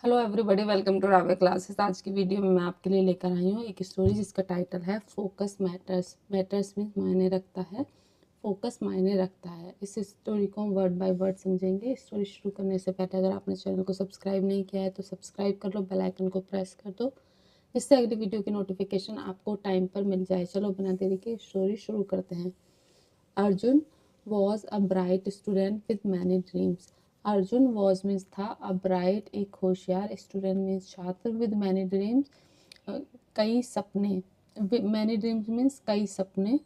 Hello everybody, welcome to Rave classes. आज की video में मैं आपके लिए लेकर आई हूँ एक स्टोरी जिसका टाइटल है फोकस मैटर्स। मैटर्स मीन्स मायने रखता है, फोकस मायने रखता है। इस स्टोरी को हम वर्ड बाय वर्ड समझेंगे। स्टोरी शुरू करने से पहले अगर आपने चैनल को सब्सक्राइब नहीं किया है तो सब्सक्राइब कर लो, बेल आइकन को प्रेस कर दो जिससे अगली वीडियो की नोटिफिकेशन आपको टाइम पर मिल जाए। चलो बिना देरी के स्टोरी शुरू करते हैं। Arjun was a bright student with many dreams. Arjun was means था, अ ब्राइट एक होशियार, स्टूडेंट मीन्स छात्र, विद मैनी ड्रीम्स कई सपने। मैनी ड्रीम्स मीन्स कई सपने।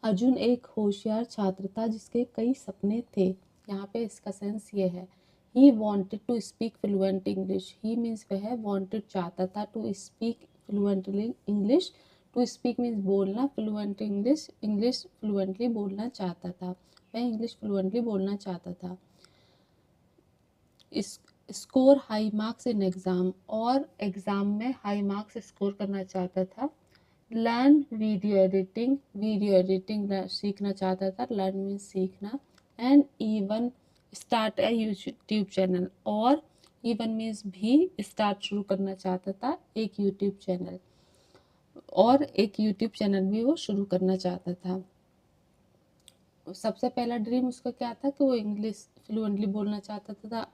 अर्जुन एक होशियार छात्र था जिसके कई सपने थे। यहाँ पे इसका सेंस ये है, he wanted to speak fluent English. He means वह वॉन्टेड चाहता था, to speak fluently English. To speak means बोलना, फ्लुएंट इंग्लिश इंग्लिश फ्लुएंटली बोलना चाहता था। वह इंग्लिश फ्लुएंटली बोलना चाहता था। Score high marks in exam, और एग्ज़ाम में हाई मार्क्स स्कोर करना चाहता था। लर्न वीडियो एडिटिंग सीखना चाहता था। लर्न मीन्स सीखना। And even start a YouTube channel, और इवन मीन्स भी स्टार्ट शुरू करना चाहता था एक यूट्यूब चैनल, और एक यूट्यूब चैनल भी वो शुरू करना चाहता था। सबसे पहला ड्रीम उसका क्या था कि वो इंग्लिश फ्लुएंटली बोलना चाहता था।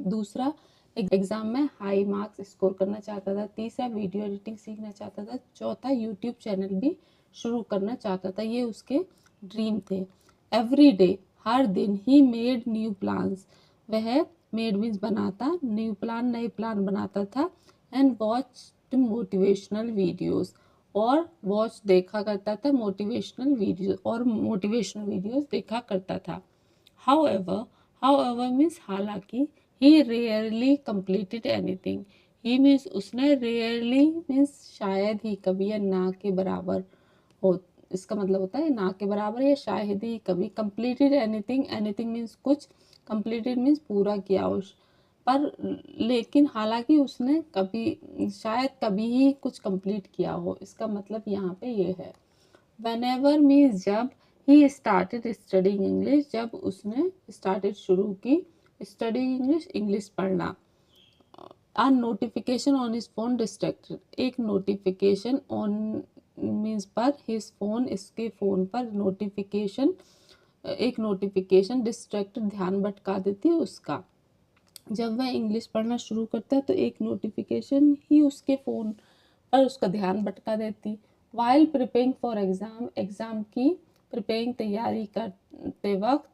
दूसरा एग्जाम में हाई मार्क्स स्कोर करना चाहता था। तीसरा वीडियो एडिटिंग सीखना चाहता था। चौथा यूट्यूब चैनल भी शुरू करना चाहता था। ये उसके ड्रीम थे। एवरी डे, हर दिन, ही मेड न्यू प्लान्स। वह मेड मीन्स बनाता, न्यू प्लान नए प्लान बनाता था। एंड वॉच मोटिवेशनल वीडियोज़, और वॉच देखा करता था मोटिवेशनल वीडियोस देखा करता था। हाउएवर, हाउएवर मीन्स हालांकि, ही रेयरली कंप्लीटेड एनीथिंग। ही मीन्स उसने, रेयरली मीन्स शायद ही कभी, या ना के बराबर हो। इसका मतलब होता है ना के बराबर या शायद ही कभी। कंप्लीटेड एनीथिंग, एनीथिंग मीन्स कुछ, कंप्लीटेड मीन्स पूरा किया हो, पर लेकिन हालांकि उसने कभी, शायद कभी ही कुछ कंप्लीट किया हो। इसका मतलब यहाँ पे ये है। whenever मीन्स जब, ही स्टार्टेड स्टडिंग इंग्लिश, जब उसने स्टार्टेड शुरू की स्टडिंग इंग्लिश इंग्लिश पढ़ना। A notification on his phone distracted, एक नोटिफिकेशन ऑन मीन्स पर, हिज फोन इसके फ़ोन पर नोटिफिकेशन, एक नोटिफिकेशन डिस्ट्रैक्टेड ध्यान भटका देती है उसका। जब वह इंग्लिश पढ़ना शुरू करता है तो एक नोटिफिकेशन ही उसके फ़ोन पर उसका ध्यान भटका देती। While preparing for exam, exam की प्रिपेयरिंग तैयारी करते वक्त,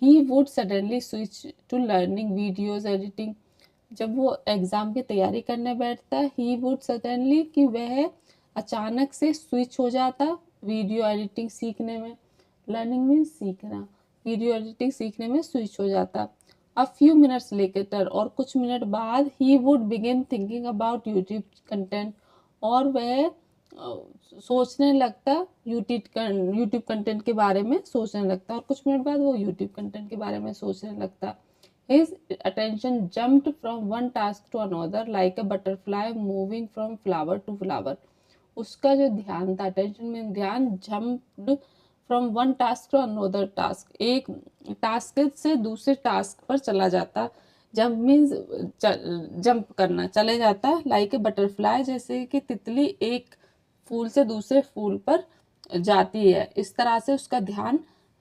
he would suddenly switch to learning videos editing. जब वो एग्ज़ाम की तैयारी करने बैठता, ही वुड सडनली कि वह अचानक से स्विच हो जाता वीडियो एडिटिंग सीखने में। लर्निंग मीन्स सीखना, वीडियो एडिटिंग सीखने में स्विच हो जाता। अ फ्यू मिनट्स लेटर, और कुछ मिनट बाद, he would begin thinking about YouTube content, और वह सोचने लगता यूट्यूब कंटेंट के बारे में सोचने लगता, और कुछ मिनट बाद वो यूट्यूब कंटेंट के बारे में सोचने लगता। His attention jumped from one task to another like a butterfly moving from flower to flower. उसका जो ध्यान था, अटेंशन में ध्यान, jumped from one task to another task, एक टास्क से दूसरे टास्क पर चला जाता। जंप मीन्स जंप करना, चले जाता। लाइक ए बटरफ्लाई, जैसे कि तितली एक फूल से दूसरे फूल पर जाती है, इस तरह से उसका ध्यान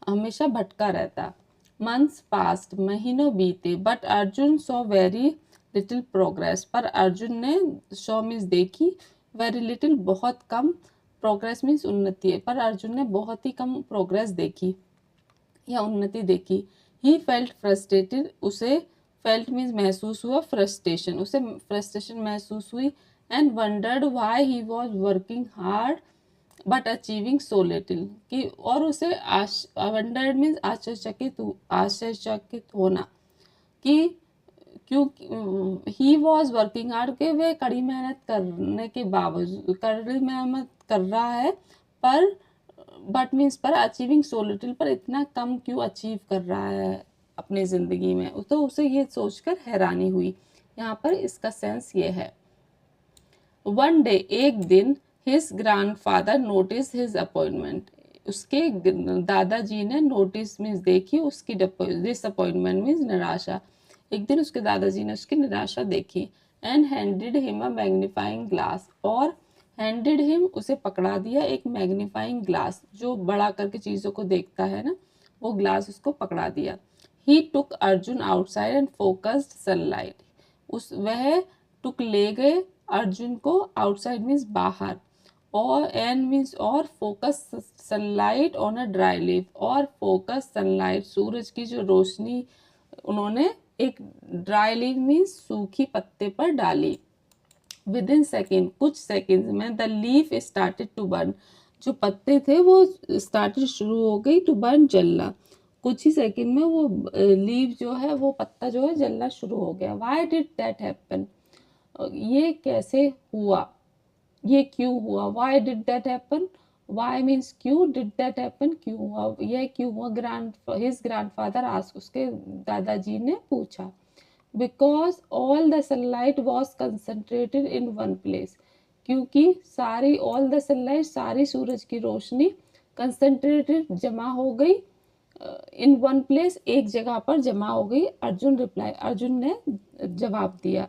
हमेशा भटका रहता। मंथ्स पास्ट, महीनों बीते, but Arjun saw very little progress, पर अर्जुन ने, सॉ मीन्स देखी, वेरी लिटिल बहुत कम, प्रोग्रेस मीन्स उन्नति है, पर अर्जुन ने बहुत ही कम प्रोग्रेस देखी या उन्नति देखी। ही फेल्ट फ्रस्ट्रेटेड, उसे फेल्ट मीन्स महसूस हुआ, फ्रस्ट्रेशन, उसे फ्रस्ट्रेशन महसूस हुई। And wandered why he was working hard but achieving so little, कि और उसे वंडर्ड मीन्स आश्चर्यचकित होना, कि क्यों ही वॉज वर्किंग हार्ड, के वे कड़ी मेहनत करने के बावजूद, कड़ी मेहनत कर रहा है, पर बट मीन्स पर, अचीविंग सो लिटिल, पर इतना कम क्यों अचीव कर रहा है अपनी ज़िंदगी में। तो उसे ये सोचकर हैरानी हुई। यहाँ पर इसका सेंस ये है। वन डे, एक दिन, his grandfather notice his appointment, उसके दादाजी ने नोटिस मीन्स देखी उसकी डिसअपॉइंटमेंट मीन्स निराशा। एक दिन उसके दादाजी ने उसकी निराशा देखी। And handed him a magnifying glass, और हैंडेड हिम उसे पकड़ा दिया एक मैग्नीफाइंग ग्लास, जो बड़ा करके चीज़ों को देखता है ना, वो ग्लास उसको पकड़ा दिया। He took Arjun outside and focused sunlight, उस वह टुक ले गए अर्जुन को, आउटसाइड मीन्स बाहर, और एन मीन्स और, focus sunlight on a dry leaf, और फोकस सनलाइट सूरज की जो रोशनी उन्होंने एक ड्राई लीफ मीन्स सूखी पत्ते पर डाली। विद इन सेकेंड, कुछ सेकेंड में, the leaf started to burn, जो पत्ते थे वो स्टार्टेड शुरू हो गई टू बर्न, जलना। कुछ ही सेकंड में वो लीफ जो है, वो पत्ता जो है जलना शुरू हो गया। वाई डिड दैट हैपन, ये कैसे हुआ, ये क्यों हुआ। Why did that happen, why means क्यों, डिड दैट हैपन क्यों हुआ, यह क्यों हुआ। हिज ग्रैंडफादर आस्क्ड, उसके दादाजी ने पूछा। Because all the sunlight was concentrated in one place, क्योंकि सारी ऑल द सनलाइट, सारी सूरज की रोशनी कंसंट्रेटेड जमा हो गई, इन वन प्लेस एक जगह पर जमा हो गई। अर्जुन रिप्लाई, अर्जुन ने जवाब दिया।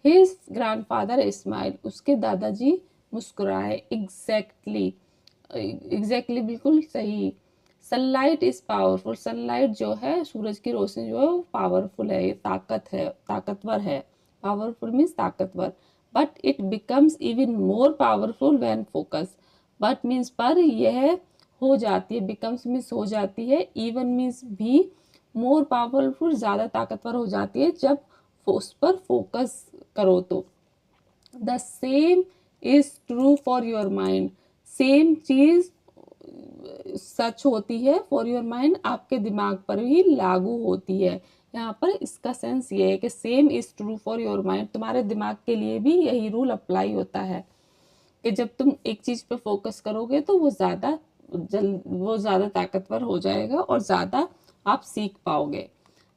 हिज ग्रैंडफादर स्माइल, उसके दादाजी मुस्कुराए। एग्जैक्टली बिल्कुल सही। सनलाइट इज पावरफुल, सनलाइट जो है, सूरज की रोशनी जो है वो पावरफुल है, ये ताकत है, ताकतवर है। पावरफुल मीन्स ताकतवर। But it becomes even more powerful when focus, but means पर, यह हो जाती है, बिकम्स मीन्स हो जाती है, इवन मीन्स भी, मोर पावरफुल ज़्यादा ताकतवर हो जाती है जब उस पर फोकस करो तो। The same is true for your mind, same चीज सच होती है फॉर योर माइंड, आपके दिमाग पर भी लागू होती है। यहाँ पर इसका सेंस ये है कि same is true for your mind, तुम्हारे दिमाग के लिए भी यही रूल अप्लाई होता है कि जब तुम एक चीज पे फोकस करोगे तो वो ज़्यादा ताकतवर हो जाएगा और ज़्यादा आप सीख पाओगे।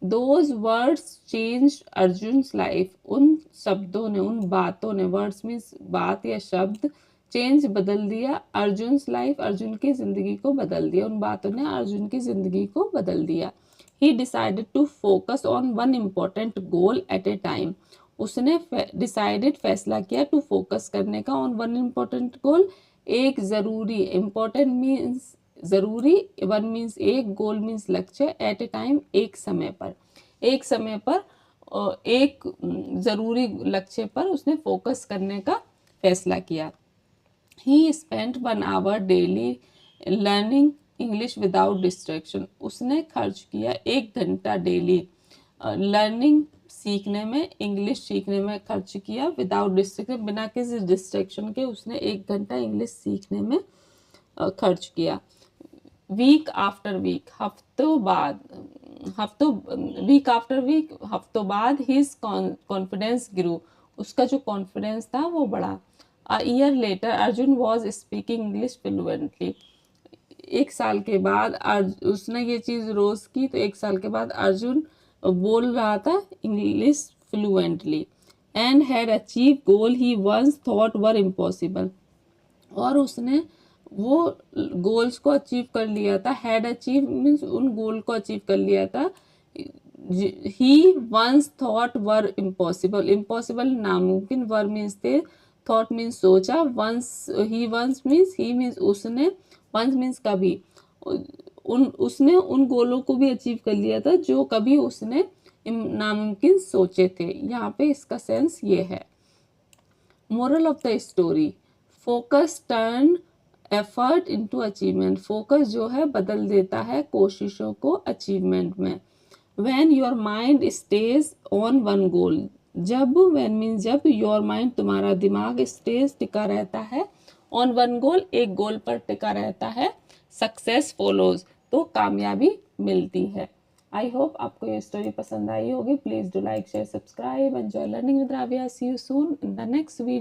दोज वर्ड्स चेंज अर्जुन्स लाइफ, उन शब्दों ने, उन बातों ने, वर्ड्स मीन्स बात या शब्द, चेंज बदल दिया, अर्जुन्स लाइफ, अर्जुन की जिंदगी को बदल दिया, उन बातों ने अर्जुन की जिंदगी को बदल दिया। He decided to focus on one important goal at a time, उसने डिसाइडेड फैसला किया टू फोकस करने का, ऑन वन इम्पोर्टेंट गोल, एक जरूरी, इम्पोर्टेंट मीन्स जरूरी, वन मीन्स एक, गोल मीन्स लक्ष्य, एट ए टाइम एक समय पर, एक समय पर एक जरूरी लक्ष्य पर उसने फोकस करने का फैसला किया। He spent 1 hour daily learning English without distraction, उसने खर्च किया 1 घंटा डेली लर्निंग सीखने में, इंग्लिश सीखने में खर्च किया, विदाउट डिस्ट्रैक्शन, बिना किसी डिस्ट्रैक्शन के उसने 1 घंटा इंग्लिश सीखने में खर्च किया। Week after week, week after week, हफ्तों बाद हिज कॉन्फिडेंस ग्रू, उसका जो कॉन्फिडेंस था वो बढ़ा। A year later Arjun was speaking English fluently, 1 साल के बाद उसने ये चीज़ रोज की तो 1 साल के बाद अर्जुन बोल रहा था English fluently. And had achieve goal he once thought were impossible, और उसने वो गोल्स को अचीव कर लिया था। हैड अचीव मीन्स उन गोल को अचीव कर लिया था। He once thought were impossible, impossible नामुमकिन, वर मीन्स थे, थॉट मीन्स सोचा, once he once means he means उसने, वंस मीन्स कभी, उसने उन गोलों को भी अचीव कर लिया था जो कभी उसने नामुमकिन सोचे थे। यहाँ पे इसका सेंस ये है। Moral of the story, focus turn effort into achievement, focus जो है बदल देता है कोशिशों को अचीवमेंट में। When your mind stage on one goal, जब, व्हेन मीन्स जब, योर माइंड तुम्हारा दिमाग स्टेज टिका रहता है, ऑन वन गोल एक गोल पर टिका रहता है, सक्सेस फॉलोज, तो कामयाबी मिलती है। आई होप आपको ये स्टोरी पसंद आई होगी। Please do like share subscribe, enjoy learning with Rabia. See you soon in the next video.